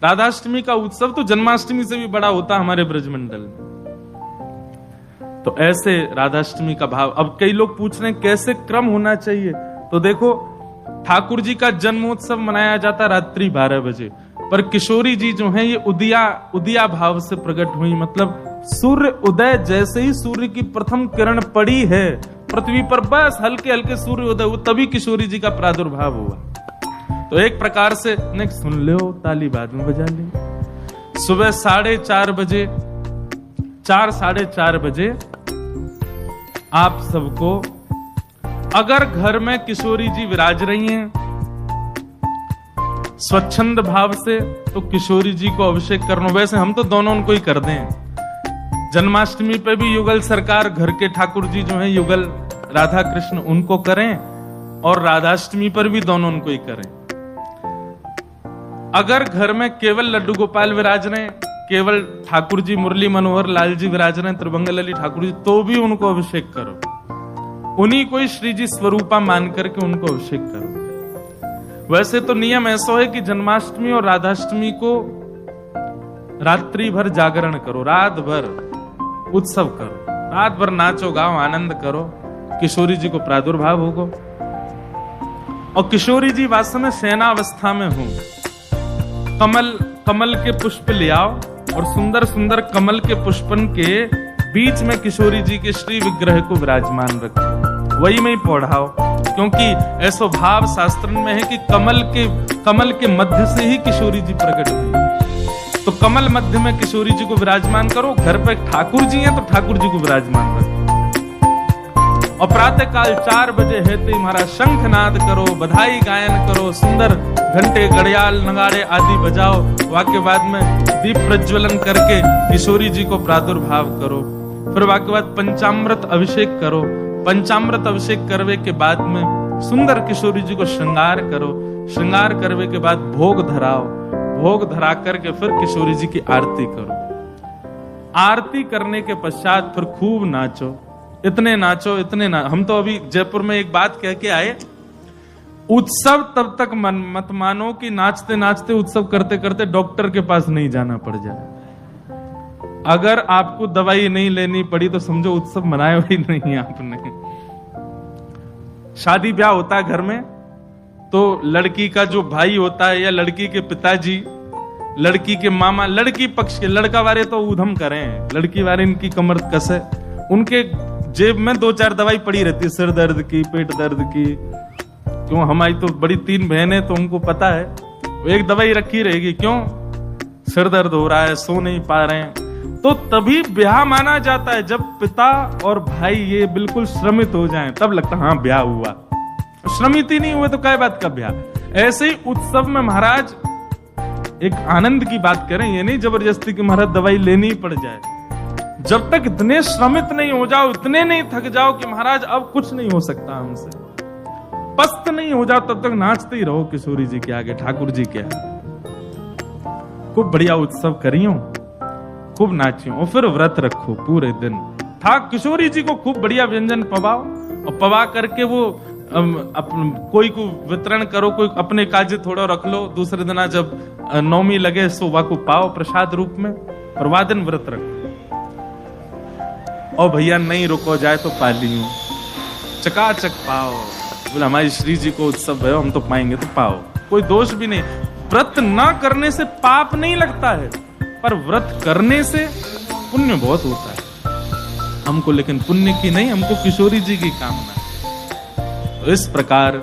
राधाष्टमी का उत्सव तो जन्माष्टमी से भी बड़ा होता हमारे ब्रजमंडल में। तो ऐसे राधाष्टमी का भाव। अब कई लोग पूछ रहे हैं कैसे क्रम होना चाहिए, तो देखो ठाकुर जी का जन्मोत्सव मनाया जाता रात्रि 12 बजे, पर किशोरी जी जो है ये उदिया भाव से प्रकट हुई। मतलब सूर्य उदय जैसे ही सूर्य की प्रथम किरण पड़ी है पृथ्वी पर, बस हल्के हल्के सूर्य उदय हुआ, तभी किशोरी जी का प्रादुर्भाव हुआ। तो एक प्रकार से नेक्स्ट सुन लो, ताली बाद में बजा ले। सुबह 4:30 बजे 4-4:30 बजे आप सबको, अगर घर में किशोरी जी विराज रही हैं स्वच्छंद भाव से, तो किशोरी जी को अभिषेक करना। वैसे हम तो दोनों उनको ही कर दें। जन्माष्टमी पे भी युगल सरकार घर के ठाकुर जी जो हैं युगल राधा कृष्ण उनको करें, और राधाष्टमी पर भी दोनों उनको ही करें। अगर घर में केवल लड्डू गोपाल विराज रहे, केवल ठाकुर जी मुरली मनोहर लाल जी विराज रहे, त्रिभंगलली ठाकुर जी, तो भी उनको अभिषेक करो। उन्हीं को ही श्री जी स्वरूपा मान करके उनको अभिषेक करो। वैसे तो नियम ऐसा है कि जन्माष्टमी और राधाष्टमी को रात्रि भर जागरण करो, रात भर उत्सव करो, रात भर नाचो गाओ आनंद करो, किशोरी जी को प्रादुर्भाव होगा। और किशोरी जी वास्तव में शयनावस्था में हो, कमल के पुष्प ले आओ और सुंदर सुंदर कमल के पुष्पन के बीच में किशोरी जी के श्री विग्रह को विराजमान रखो, वही में ही पौढ़ाओ। क्योंकि ऐसा भाव शास्त्र में है कि कमल के मध्य से ही किशोरी जी प्रकट हुई। तो कमल मध्य में किशोरी जी को विराजमान करो। घर पे ठाकुर जी हैं तो ठाकुर जी को विराजमान रखो। और प्रातः काल 4 बजे है तो हमारा शंखनाद करो, बधाई गायन करो, सुंदर घंटे घड़ियाल नगाड़े आदि बजाओ। वाक्य बाद में दीप प्रज्वलन करके किशोरी जी को प्रादुर्भाव करो। फिर वाक्य बाद पंचामृत अभिषेक करो। पंचामृत अभिषेक करवे के बाद में सुंदर किशोरी जी को श्रृंगार करो। श्रृंगार करवे के बाद भोग धराओ। भोग धरा करके फिर किशोरी जी की आरती करो। आरती करने के पश्चात फिर खूब नाचो, इतने नाचो हम तो अभी जयपुर में एक बात कह के आए, उत्सव तब तक मत मानो कि नाचते नाचते उत्सव करते करते डॉक्टर के पास नहीं जाना पड़ जाए। अगर आपको दवाई नहीं लेनी पड़ी तो समझो उत्सव मनाया ही नहीं आपने। शादी ब्याह होता है घर में, तो लड़की का जो भाई होता है या लड़की के पिताजी, लड़की के मामा, लड़की पक्ष के, लड़का वाले तो ऊधम करें, लड़की वाले इनकी कमर कसे, उनके जेब में 2-4 दवाई पड़ी रहती है, सिर दर्द की, पेट दर्द की। क्यों, हमारी तो बड़ी 3 बहनें, तो उनको पता है एक दवाई रखी रहेगी। क्यों, सिर दर्द हो रहा है, सो नहीं पा रहे हैं। तो तभी ब्याह माना जाता है जब पिता और भाई ये बिल्कुल श्रमित हो जाएं, तब लगता है हाँ ब्याह हुआ। श्रमित ही नहीं हुए तो क्या बात का ब्याह। ऐसे ही उत्सव में महाराज एक आनंद की बात करें, ये नहीं जबरदस्ती कि महाराज दवाई लेनी ही पड़ जाए। जब तक इतने श्रमित नहीं हो जाओ, इतने नहीं थक जाओ कि महाराज अब कुछ नहीं हो सकता हमसे, पस्त नहीं हो जाओ, तब तक नाचते ही रहो किशोरी जी के आगे, ठाकुर जी के आगे। खूब बढ़िया उत्सव करियो, खूब नाचियो, और फिर व्रत रखो पूरे दिन। किशोरी जी को खूब बढ़िया व्यंजन पवाओ, और पवा करके वो कोई को वितरण करो, कोई अपने काजे थोड़ा रख लो। दूसरे दिन जब नौमी लगे सो वा को पाओ प्रसाद रूप में, और वह दिन व्रत रखो। और भैया नहीं रुको जाए तो पा लियो, चकाचक पाओ। बोले हमारी श्री जी को उत्सव है, हम तो पाएंगे तो पाओ, कोई दोष भी नहीं। व्रत ना करने से पाप नहीं लगता है, पर व्रत करने से पुण्य बहुत होता है हमको, लेकिन पुण्य की नहीं, हमको किशोरी जी की कामना। तो इस प्रकार,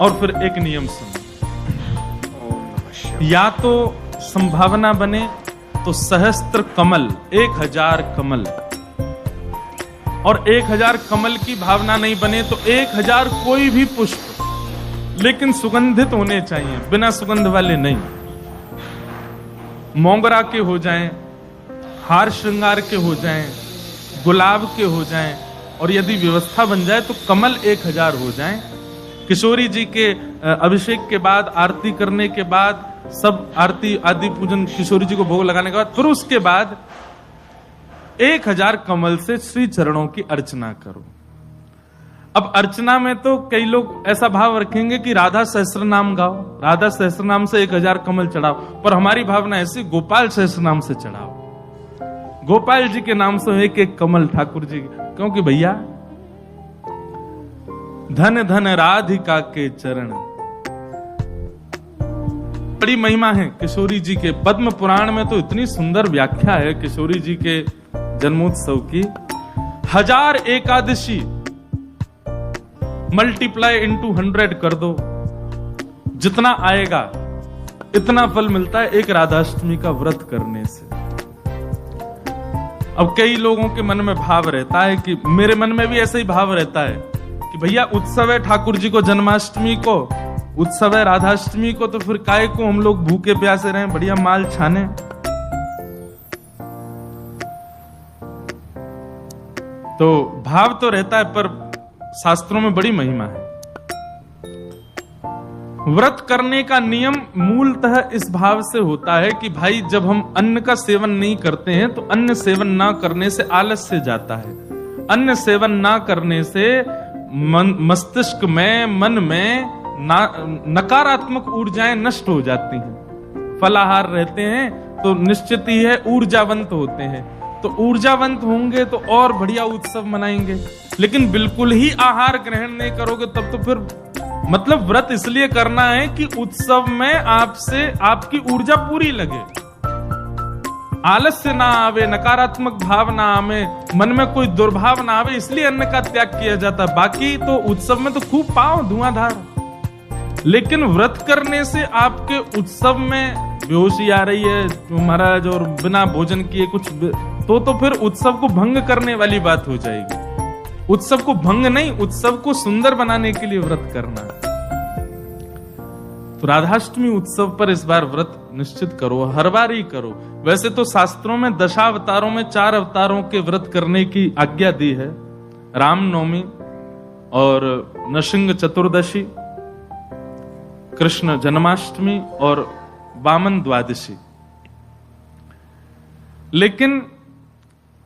और फिर एक नियम सुनो, या तो संभावना बने तो सहस्त्र कमल, 1000 कमल, और 1000 कमल की भावना नहीं बने तो 1000 कोई भी पुष्प, लेकिन सुगंधित होने चाहिए, बिना सुगंध वाले नहीं। मोगरा के हो जाएं, हार श्रृंगार के हो जाएं, गुलाब के हो जाएं, और यदि व्यवस्था बन जाए तो कमल 1000 हो जाएं। किशोरी जी के अभिषेक के बाद, आरती करने के बाद, सब आरती आदि पूजन किशोरी जी को भोग लगाने के बाद, फिर उसके बाद 1000 कमल से श्री चरणों की अर्चना करो। अब अर्चना में तो कई लोग ऐसा भाव रखेंगे कि राधा सहस्त्र नाम गाओ, राधा सहस्त्र नाम से 1000 कमल चढ़ाओ, पर हमारी भावना ऐसी गोपाल सहस्त्र नाम से चढ़ाओ, गोपाल जी के नाम से एक एक कमल ठाकुर जी, क्योंकि भैया धन धन राधिका के चरण, बड़ी महिमा है किशोरी जी के। पद्म पुराण में तो इतनी सुंदर व्याख्या है किशोरी जी के जन्मोत्सव की। 1000 एकादशी मल्टीप्लाई इनटू 100 कर दो, जितना आएगा इतना फल मिलता है एक राधाष्टमी का व्रत करने से। अब कई लोगों के मन में भाव रहता है कि मेरे मन में भी ऐसा ही भाव रहता है कि भैया उत्सव है ठाकुर जी को जन्माष्टमी को, उत्सव है राधाष्टमी को, तो फिर काहे को हम लोग भूखे प्यासे रहें, बढ़िया माल छाने। तो भाव तो रहता है, पर शास्त्रों में बड़ी महिमा है। व्रत करने का नियम मूलतः इस भाव से होता है कि भाई जब हम अन्न का सेवन नहीं करते हैं तो अन्न सेवन ना करने से आलस्य जाता है, अन्न सेवन ना करने से मस्तिष्क में, मन में नकारात्मक ऊर्जाएं नष्ट हो जाती हैं। फलाहार रहते हैं तो निश्चित ही है ऊर्जावंत होते हैं, तो ऊर्जावंत होंगे तो और बढ़िया उत्सव मनाएंगे। लेकिन बिल्कुल ही आहार ग्रहण नहीं करोगे तब तो फिर मतलब व्रत इसलिए करना है कि उत्सव में आपसे आपकी ऊर्जा पूरी लगे, आलस्य ना आवे, नकारात्मक भाव ना आवे, मन में कोई दुर्भाव ना आवे, इसलिए अन्न का त्याग किया जाता है। बाकी तो उत्सव में तो खूब पाओ धुआंधार, लेकिन व्रत करने से आपके उत्सव में बेहोशी आ रही है महाराज और बिना भोजन किए कुछ तो फिर उत्सव को भंग करने वाली बात हो जाएगी। उत्सव को भंग नहीं, उत्सव को सुंदर बनाने के लिए व्रत करना। तो राधाष्टमी उत्सव पर इस बार व्रत निश्चित करो, हर बार ही करो। वैसे तो शास्त्रों में दशावतारों में 4 अवतारों के व्रत करने की आज्ञा दी है, रामनवमी और नृसिंह चतुर्दशी, कृष्ण जन्माष्टमी और वामन द्वादशी। लेकिन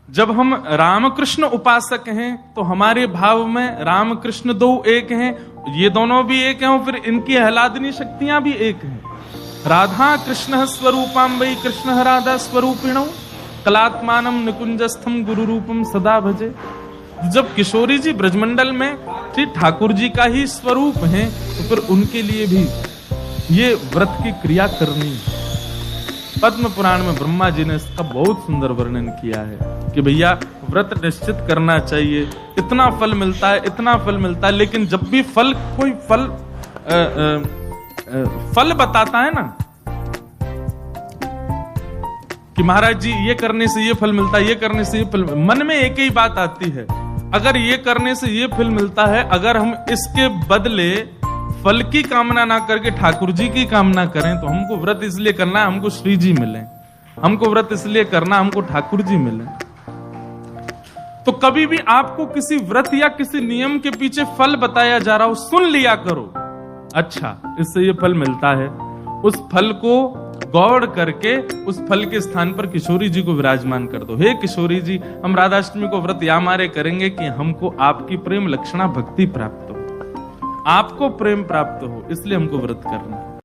जब हम रामकृष्ण उपासक हैं तो हमारे भाव में रामकृष्ण 2 एक हैं, ये दोनों भी एक हैं, और फिर इनकी आह्लादनी शक्तियां भी एक हैं। राधा कृष्ण स्वरूपाम वै कृष्ण राधा स्वरूपिणो कलात्मानम निकुंजस्थम गुरु रूपम सदा भजे। जब किशोरी जी ब्रजमंडल में श्री ठाकुर जी का ही स्वरूप हैं तो फिर उनके लिए भी ये व्रत की क्रिया करनी है। पद्म पुराण में ब्रह्मा जी ने इसका बहुत सुंदर वर्णन किया है कि भैया व्रत निश्चित करना चाहिए, इतना फल मिलता है, इतना फल मिलता है। लेकिन जब भी फल कोई फल बताता है ना कि महाराज जी ये करने से ये फल मिलता है, ये करने से ये फल, मन में एक ही बात आती है, अगर ये करने से ये फल मिलता है, अगर हम इसके बदले फल की कामना ना करके ठाकुर जी की कामना करें तो हमको व्रत इसलिए करना है हमको श्री जी मिले, हमको व्रत इसलिए करना हमको ठाकुर जी मिले। तो कभी भी आपको किसी व्रत या किसी नियम के पीछे फल बताया जा रहा हो, सुन लिया करो, अच्छा इससे ये फल मिलता है, उस फल को गौड़ करके उस फल के स्थान पर किशोरी जी को विराजमान कर दो। हे किशोरी जी, हम राधाष्टमी को व्रत या मारे करेंगे कि हमको आपकी प्रेम लक्षणा भक्ति प्राप्त हो, आपको प्रेम प्राप्त हो, इसलिए हमको व्रत करना है।